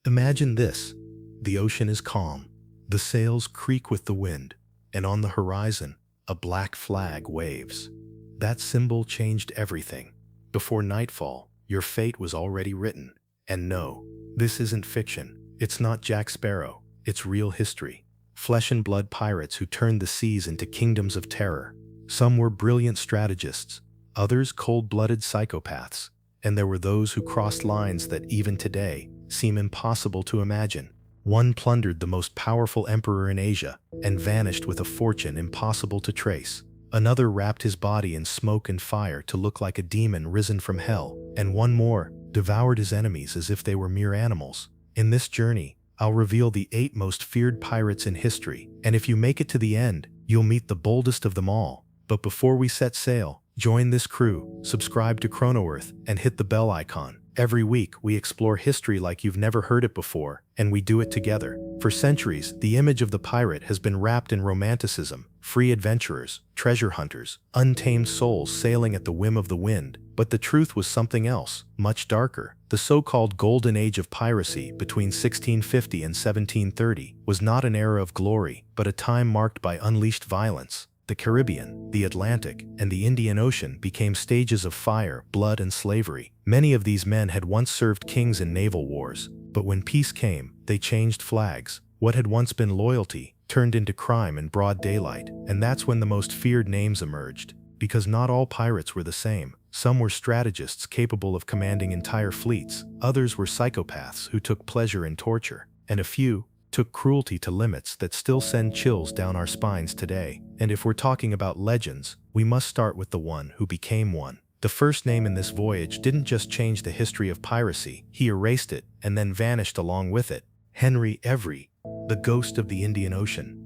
Imagine this. The ocean is calm. The sails creak with the wind, and on the horizon, a black flag waves. That symbol changed everything. Before nightfall, your fate was already written. And no, this isn't fiction. It's not Jack Sparrow. It's real history. Flesh and blood pirates who turned the seas into kingdoms of terror. Some were brilliant strategists, others cold-blooded psychopaths, and there were those who crossed lines that even today seem impossible to imagine. One plundered the most powerful emperor in Asia and vanished with a fortune impossible to trace. Another wrapped his body in smoke and fire to look like a demon risen from hell, and one more devoured his enemies as if they were mere animals. In this journey, I'll reveal the 8 most feared pirates in history, and if you make it to the end, you'll meet the boldest of them all. But before we set sail, join this crew, subscribe to CronoEarth, and hit the bell icon. Every week, we explore history like you've never heard it before, and we do it together. For centuries, the image of the pirate has been wrapped in romanticism, free adventurers, treasure hunters, untamed souls sailing at the whim of the wind. But the truth was something else, much darker. The so-called Golden Age of piracy between 1650 and 1730 was not an era of glory, but a time marked by unleashed violence. The Caribbean, the Atlantic, and the Indian Ocean became stages of fire, blood, and slavery. Many of these men had once served kings in naval wars, but when peace came, they changed flags. What had once been loyalty turned into crime in broad daylight, and that's when the most feared names emerged. Because not all pirates were the same. Some were strategists capable of commanding entire fleets, others were psychopaths who took pleasure in torture, and a few took cruelty to limits that still send chills down our spines today. And if we're talking about legends, we must start with the one who became one. The first name in this voyage didn't just change the history of piracy, he erased it and then vanished along with it. Henry Every, the ghost of the Indian Ocean.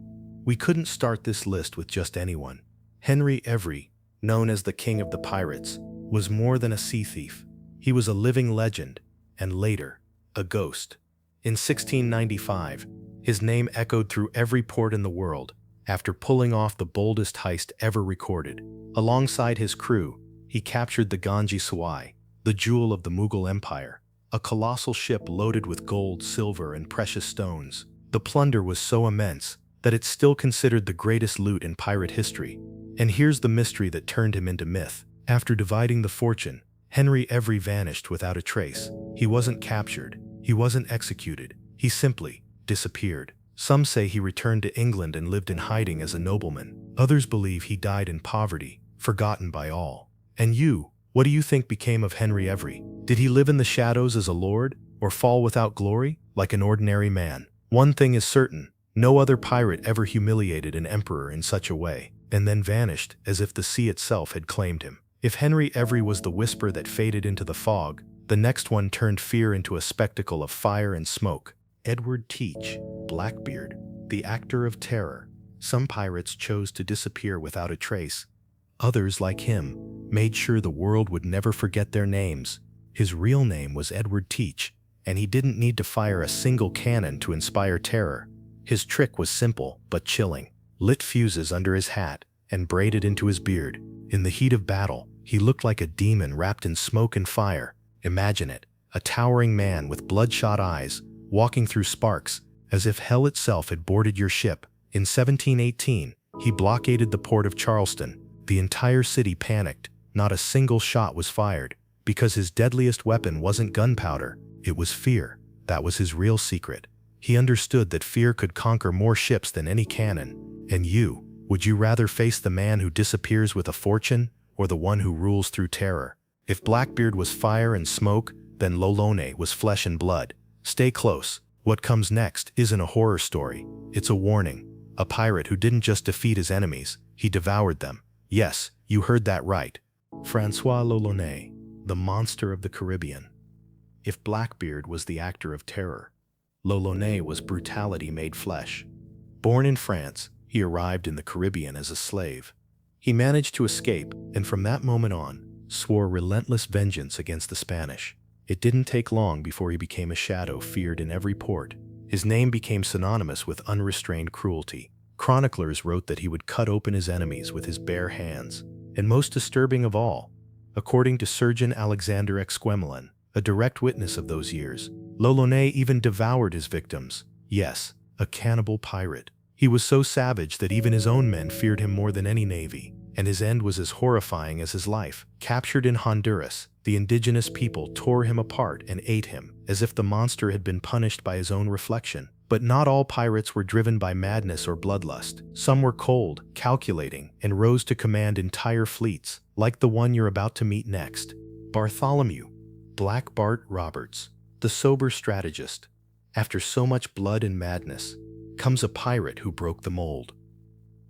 We couldn't start this list with just anyone. Henry Every, known as the King of the Pirates, was more than a sea thief. He was a living legend, and later, a ghost. In 1695, his name echoed through every port in the world after pulling off the boldest heist ever recorded. Alongside his crew, he captured the Ganges Sawai, the jewel of the Mughal Empire, a colossal ship loaded with gold, silver, and precious stones. The plunder was so immense that it's still considered the greatest loot in pirate history. And here's the mystery that turned him into myth. After dividing the fortune, Henry Every vanished without a trace. He wasn't captured. He wasn't executed. He simply disappeared. Some say he returned to England and lived in hiding as a nobleman. Others believe he died in poverty, forgotten by all. And you, what do you think became of Henry Every? Did he live in the shadows as a lord, or fall without glory, like an ordinary man? One thing is certain, no other pirate ever humiliated an emperor in such a way, and then vanished as if the sea itself had claimed him. If Henry Every was the whisper that faded into the fog, the next one turned fear into a spectacle of fire and smoke. Edward Teach, Blackbeard, the actor of terror. Some pirates chose to disappear without a trace. Others, like him, made sure the world would never forget their names. His real name was Edward Teach, and he didn't need to fire a single cannon to inspire terror. His trick was simple but chilling. Lit fuses under his hat and braided into his beard. In the heat of battle, he looked like a demon wrapped in smoke and fire. Imagine it, a towering man with bloodshot eyes, walking through sparks, as if hell itself had boarded your ship. In 1718, he blockaded the port of Charleston. The entire city panicked. Not a single shot was fired, because his deadliest weapon wasn't gunpowder, it was fear. That was his real secret. He understood that fear could conquer more ships than any cannon. And you, would you rather face the man who disappears with a fortune, or the one who rules through terror? If Blackbeard was fire and smoke, then Lolone was flesh and blood. Stay close. What comes next isn't a horror story. It's a warning. A pirate who didn't just defeat his enemies, he devoured them. Yes, you heard that right. Francois Lolone, the monster of the Caribbean. If Blackbeard was the actor of terror, Lolone was brutality made flesh. Born in France, he arrived in the Caribbean as a slave. He managed to escape, and from that moment on, swore relentless vengeance against the Spanish. It didn't take long before he became a shadow feared in every port. His name became synonymous with unrestrained cruelty. Chroniclers wrote that he would cut open his enemies with his bare hands. And most disturbing of all, according to Surgeon Alexander Exquemelin, a direct witness of those years. L'Ollonais even devoured his victims. Yes, a cannibal pirate. He was so savage that even his own men feared him more than any navy, and his end was as horrifying as his life. Captured in Honduras, the indigenous people tore him apart and ate him, as if the monster had been punished by his own reflection. But not all pirates were driven by madness or bloodlust. Some were cold, calculating, and rose to command entire fleets, like the one you're about to meet next. Bartholomew Black Bart Roberts, the sober strategist. After so much blood and madness, comes a pirate who broke the mold.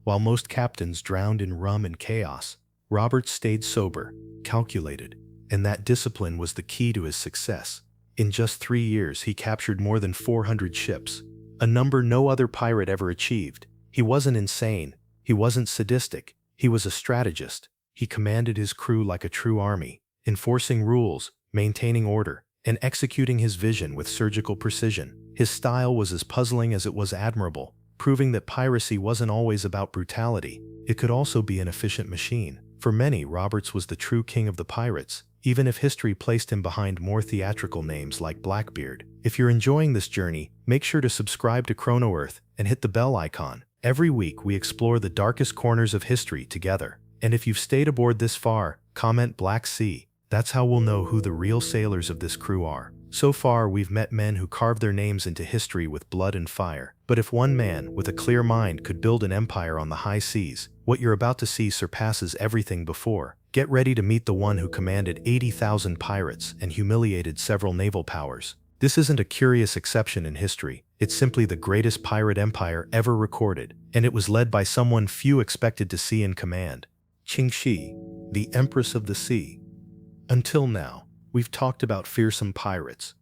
While most captains drowned in rum and chaos, Roberts stayed sober, calculated, and that discipline was the key to his success. In just 3 years, he captured more than 400 ships, a number no other pirate ever achieved. He wasn't insane, he wasn't sadistic, he was a strategist. He commanded his crew like a true army, enforcing rules, maintaining order, and executing his vision with surgical precision. His style was as puzzling as it was admirable, proving that piracy wasn't always about brutality. It could also be an efficient machine. For many, Roberts was the true king of the pirates, even if history placed him behind more theatrical names like Blackbeard. If you're enjoying this journey, make sure to subscribe to CronoEarth and hit the bell icon. Every week, we explore the darkest corners of history together. And if you've stayed aboard this far, comment Black Sea. That's how we'll know who the real sailors of this crew are. So far, we've met men who carved their names into history with blood and fire. But if one man, with a clear mind, could build an empire on the high seas, what you're about to see surpasses everything before. Get ready to meet the one who commanded 80,000 pirates and humiliated several naval powers. This isn't a curious exception in history. It's simply the greatest pirate empire ever recorded, and it was led by someone few expected to see in command. Qingxi, the Empress of the Sea. Until now, we've talked about fearsome pirates,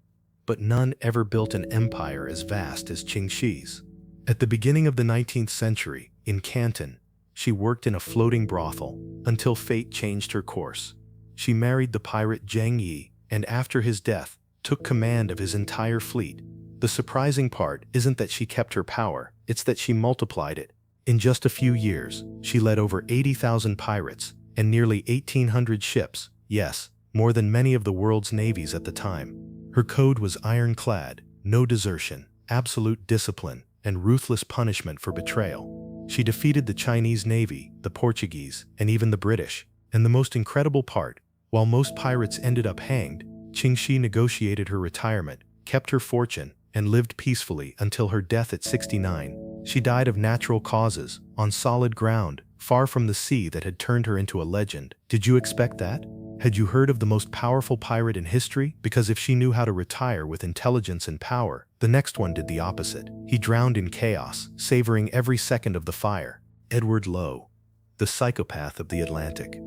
but none ever built an empire as vast as Qingxi's. At the beginning of the 19th century, in Canton, she worked in a floating brothel until fate changed her course. She married the pirate Zheng Yi, and after his death, took command of his entire fleet. The surprising part isn't that she kept her power, it's that she multiplied it. In just a few years, she led over 80,000 pirates and nearly 1,800 ships, yes, more than many of the world's navies at the time. Her code was ironclad: no desertion, absolute discipline, and ruthless punishment for betrayal. She defeated the Chinese Navy, the Portuguese, and even the British. And the most incredible part, while most pirates ended up hanged, Qingxi negotiated her retirement, kept her fortune, and lived peacefully until her death at 69. She died of natural causes, on solid ground, far from the sea that had turned her into a legend. Did you expect that? Had you heard of the most powerful pirate in history? Because if she knew how to retire with intelligence and power, the next one did the opposite. He drowned in chaos, savoring every second of the fire. Edward Lowe, the psychopath of the Atlantic.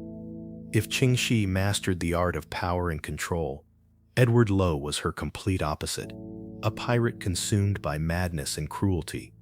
If Qingxi mastered the art of power and control, Edward Lowe was her complete opposite. A pirate consumed by madness and cruelty.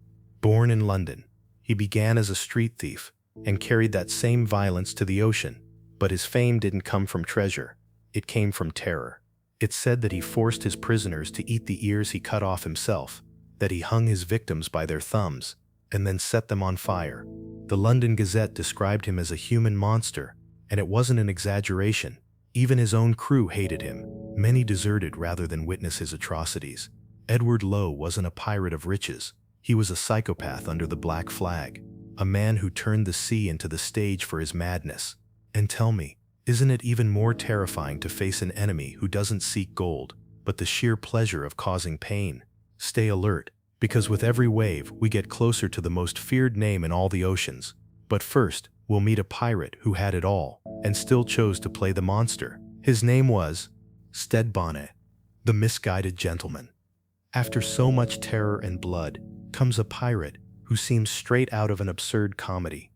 Born in London, he began as a street thief and carried that same violence to the ocean. But his fame didn't come from treasure. It came from terror. It's said that he forced his prisoners to eat the ears he cut off himself, that he hung his victims by their thumbs, and then set them on fire. The London Gazette described him as a human monster, and it wasn't an exaggeration. Even his own crew hated him. Many deserted rather than witness his atrocities. Edward Lowe wasn't a pirate of riches. He was a psychopath under the black flag, a man who turned the sea into the stage for his madness. And tell me, isn't it even more terrifying to face an enemy who doesn't seek gold, but the sheer pleasure of causing pain? Stay alert, because with every wave, we get closer to the most feared name in all the oceans. But first, we'll meet a pirate who had it all, and still chose to play the monster. His name was Stede, the misguided gentleman. After so much terror and blood, comes a pirate who seems straight out of an absurd comedy.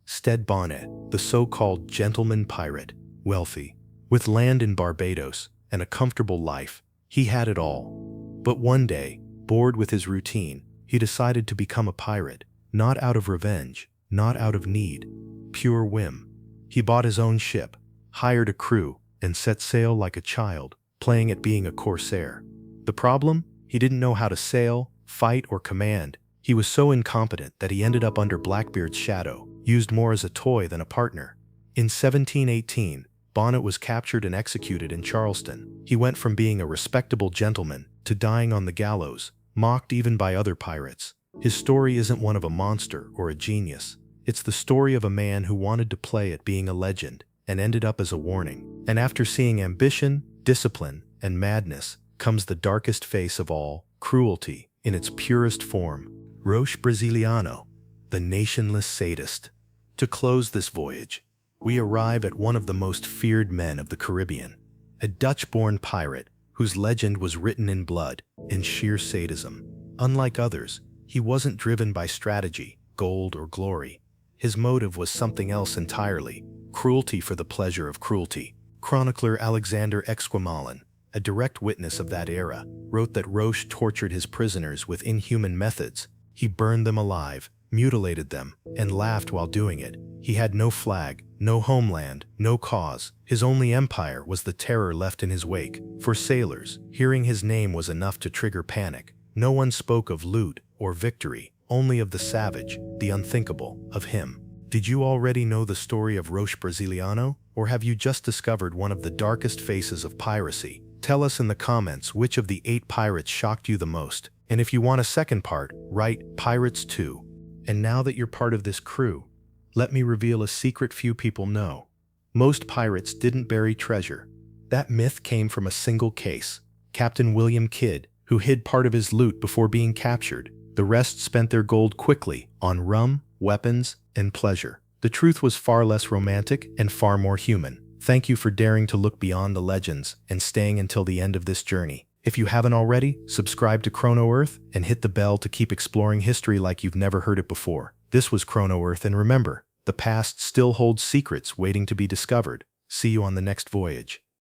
Stede, the so-called gentleman pirate, wealthy, with land in Barbados and a comfortable life. He had it all. But one day, bored with his routine, he decided to become a pirate, not out of revenge, not out of need, pure whim. He bought his own ship, hired a crew, and set sail like a child, playing at being a corsair. The problem? He didn't know how to sail, fight, or command. He was so incompetent that he ended up under Blackbeard's shadow, used more as a toy than a partner. In 1718, Bonnet was captured and executed in Charleston. He went from being a respectable gentleman to dying on the gallows, mocked even by other pirates. His story isn't one of a monster or a genius. It's the story of a man who wanted to play at being a legend and ended up as a warning. And after seeing ambition, discipline, and madness comes the darkest face of all, cruelty in its purest form. Roche Brasiliano, the nationless sadist. To close this voyage, we arrive at one of the most feared men of the Caribbean, a Dutch-born pirate whose legend was written in blood and sheer sadism. Unlike others, he wasn't driven by strategy, gold, or glory. His motive was something else entirely: cruelty for the pleasure of cruelty. Chronicler Alexander Exquemelin, a direct witness of that era, wrote that Roche tortured his prisoners with inhuman methods. He burned them alive, mutilated them, and laughed while doing it. He had no flag, no homeland, no cause. His only empire was the terror left in his wake. For sailors, hearing his name was enough to trigger panic. No one spoke of loot or victory, only of the savage, the unthinkable, of him. Did you already know the story of Roche Brasiliano, or have you just discovered one of the darkest faces of piracy? Tell us in the comments which of the 8 pirates shocked you the most. And if you want a second part, write Pirates 2. And now that you're part of this crew, let me reveal a secret few people know. Most pirates didn't bury treasure. That myth came from a single case: Captain William Kidd, who hid part of his loot before being captured. The rest spent their gold quickly on rum, weapons, and pleasure. The truth was far less romantic and far more human. Thank you for daring to look beyond the legends and staying until the end of this journey. If you haven't already, subscribe to CronoEarth and hit the bell to keep exploring history like you've never heard it before. This was CronoEarth, and remember, the past still holds secrets waiting to be discovered. See you on the next voyage.